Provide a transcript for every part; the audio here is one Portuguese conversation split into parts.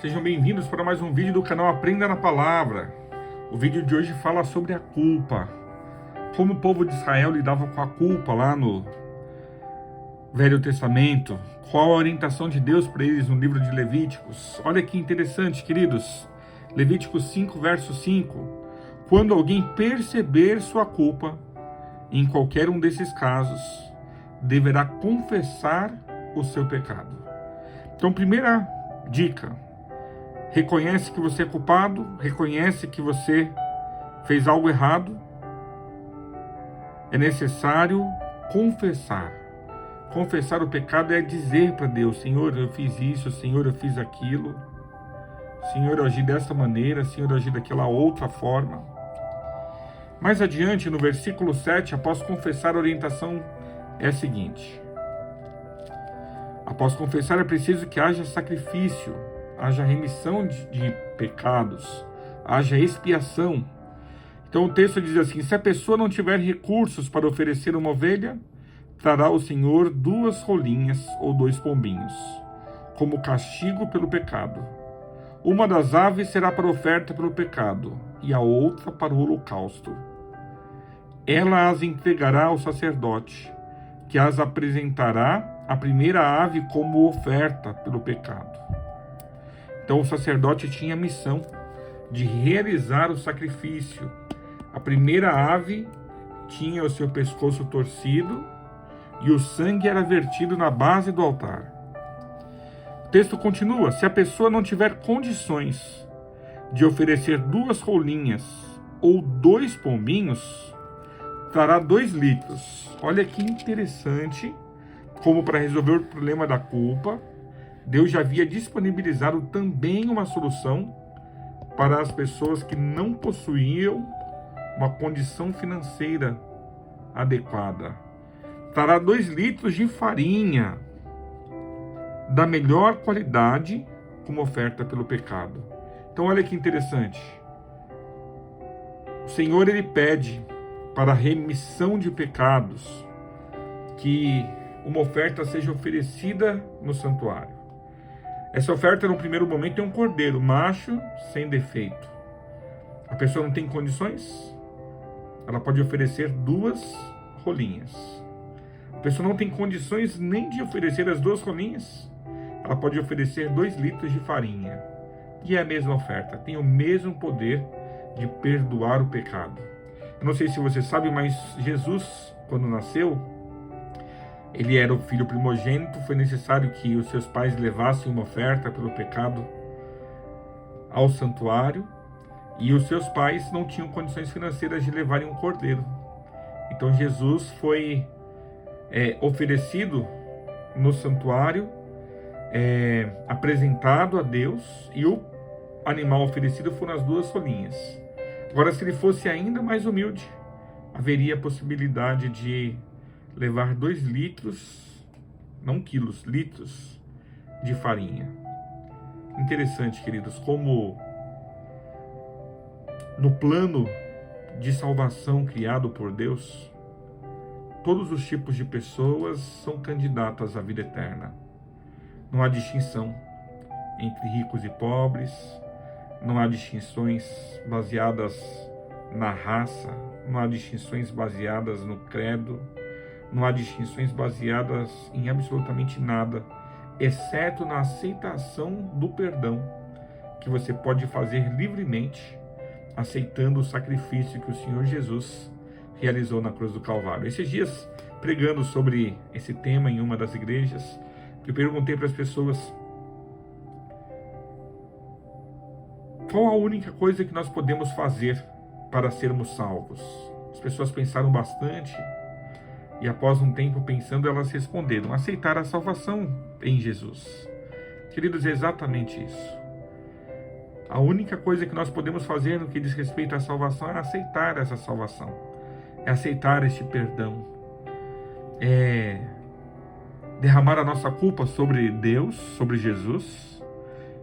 Sejam bem-vindos para mais um vídeo do canal Aprenda na Palavra. O vídeo de hoje fala sobre a culpa. Como o povo de Israel lidava com a culpa lá no Velho Testamento. Qual a orientação de Deus para eles no livro de Levíticos. Olha que interessante, queridos. Levíticos 5, verso 5. Quando alguém perceber sua culpa, em qualquer um desses casos, deverá confessar o seu pecado. Então, primeira dica: reconhece que você é culpado, reconhece que você fez algo errado. É necessário confessar. Confessar o pecado é dizer para Deus: Senhor, eu fiz isso, Senhor, eu fiz aquilo, Senhor, eu agi dessa maneira, Senhor, eu agi daquela outra forma. Mais adiante, no versículo 7, após confessar, a orientação é a seguinte: após confessar, é preciso que haja sacrifício, haja remissão de pecados, haja expiação. Então o texto diz assim: se a pessoa não tiver recursos para oferecer uma ovelha, trará ao Senhor 2 rolinhas ou 2 pombinhos, como castigo pelo pecado. Uma das aves será para oferta pelo pecado, e a outra para o holocausto. Ela as entregará ao sacerdote, que as apresentará a primeira ave como oferta pelo pecado. Então o sacerdote tinha a missão de realizar o sacrifício. A primeira ave tinha o seu pescoço torcido e o sangue era vertido na base do altar. O texto continua: se a pessoa não tiver condições de oferecer 2 rolinhas ou 2 pombinhos, trará 2 litros. Olha que interessante, como para resolver o problema da culpa, Deus já havia disponibilizado também uma solução para as pessoas que não possuíam uma condição financeira adequada. Trará 2 litros de farinha da melhor qualidade como oferta pelo pecado. Então olha que interessante. O Senhor, ele pede para a remissão de pecados que uma oferta seja oferecida no santuário. Essa oferta, no primeiro momento, é um cordeiro macho sem defeito. A pessoa não tem condições, ela pode oferecer 2 rolinhas. A pessoa não tem condições nem de oferecer as 2 rolinhas, ela pode oferecer 2 litros de farinha. E é a mesma oferta, tem o mesmo poder de perdoar o pecado. Eu não sei se você sabe, mas Jesus, quando nasceu, ele era o filho primogênito. Foi necessário que os seus pais levassem uma oferta pelo pecado ao santuário, e os seus pais não tinham condições financeiras de levarem um cordeiro. Então Jesus foi oferecido no santuário, apresentado a Deus, e o animal oferecido foram as 2 rolinhas. Agora, se ele fosse ainda mais humilde, haveria a possibilidade de levar 2 litros, não quilos, litros de farinha. Interessante, queridos, como no plano de salvação criado por Deus, todos os tipos de pessoas são candidatas à vida eterna. Não há distinção entre ricos e pobres, não há distinções baseadas na raça, não há distinções baseadas no credo, não há distinções baseadas em absolutamente nada, exceto na aceitação do perdão que você pode fazer livremente, aceitando o sacrifício que o Senhor Jesus realizou na cruz do Calvário. Esses dias, pregando sobre esse tema em uma das igrejas, eu perguntei para as pessoas: qual a única coisa que nós podemos fazer para sermos salvos? As pessoas pensaram bastante e, após um tempo pensando, elas responderam: aceitar a salvação em Jesus. Queridos, é exatamente isso. A única coisa que nós podemos fazer no que diz respeito à salvação é aceitar essa salvação, é aceitar este perdão, é derramar a nossa culpa sobre Deus, sobre Jesus,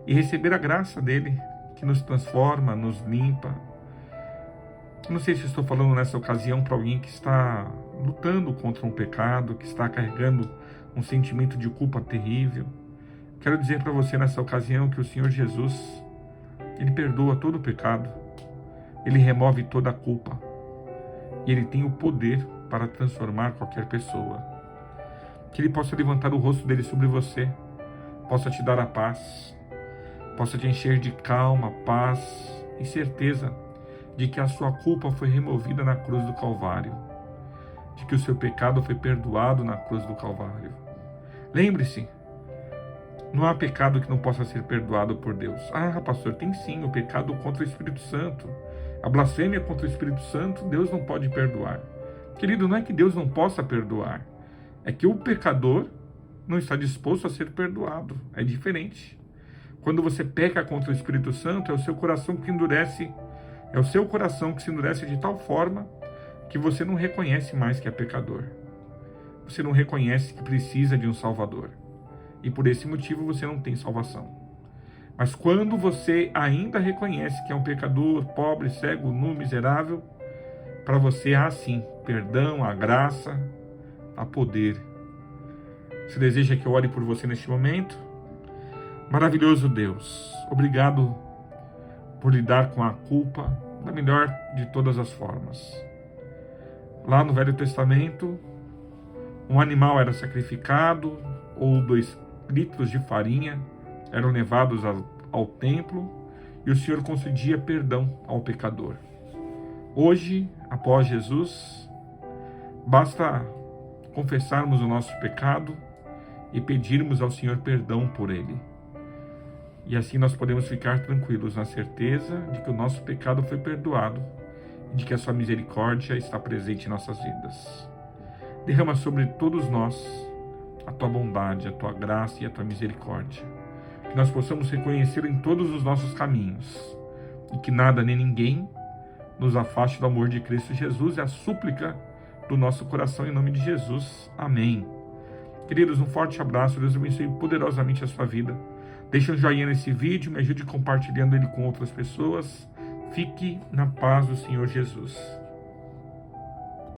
e receber a graça dele, que nos transforma, nos limpa. Não sei se estou falando nessa ocasião para alguém que está lutando contra um pecado, que está carregando um sentimento de culpa terrível. Quero dizer para você nessa ocasião que o Senhor Jesus, Ele perdoa todo o pecado, Ele remove toda a culpa, e Ele tem o poder para transformar qualquer pessoa. Que Ele possa levantar o rosto dele sobre você, possa te dar a paz, possa te encher de calma, paz e certeza de que a sua culpa foi removida na cruz do Calvário, de que o seu pecado foi perdoado na cruz do Calvário. Lembre-se, não há pecado que não possa ser perdoado por Deus. Ah, pastor, tem sim, o pecado contra o Espírito Santo. A blasfêmia contra o Espírito Santo, Deus não pode perdoar. Querido, não é que Deus não possa perdoar, é que o pecador não está disposto a ser perdoado. É diferente. Quando você peca contra o Espírito Santo, é o seu coração que endurece, é o seu coração que se endurece de tal forma que você não reconhece mais que é pecador. Você não reconhece que precisa de um Salvador. E por esse motivo você não tem salvação. Mas quando você ainda reconhece que é um pecador, pobre, cego, nu, miserável, para você há sim perdão, a graça, a poder. Você deseja que eu ore por você neste momento? Maravilhoso Deus, obrigado por lidar com a culpa da melhor de todas as formas. Lá no Velho Testamento, um animal era sacrificado, ou 2 litros de farinha eram levados ao templo, e o Senhor concedia perdão ao pecador. Hoje, após Jesus, basta confessarmos o nosso pecado e pedirmos ao Senhor perdão por ele. E assim nós podemos ficar tranquilos na certeza de que o nosso pecado foi perdoado e de que a sua misericórdia está presente em nossas vidas. Derrama sobre todos nós a tua bondade, a tua graça e a tua misericórdia. Que nós possamos reconhecer em todos os nossos caminhos e que nada nem ninguém nos afaste do amor de Cristo Jesus. É a súplica do nosso coração em nome de Jesus. Amém. Queridos, um forte abraço. Deus abençoe poderosamente a sua vida. Deixe um joinha nesse vídeo, me ajude compartilhando ele com outras pessoas. Fique na paz do Senhor Jesus.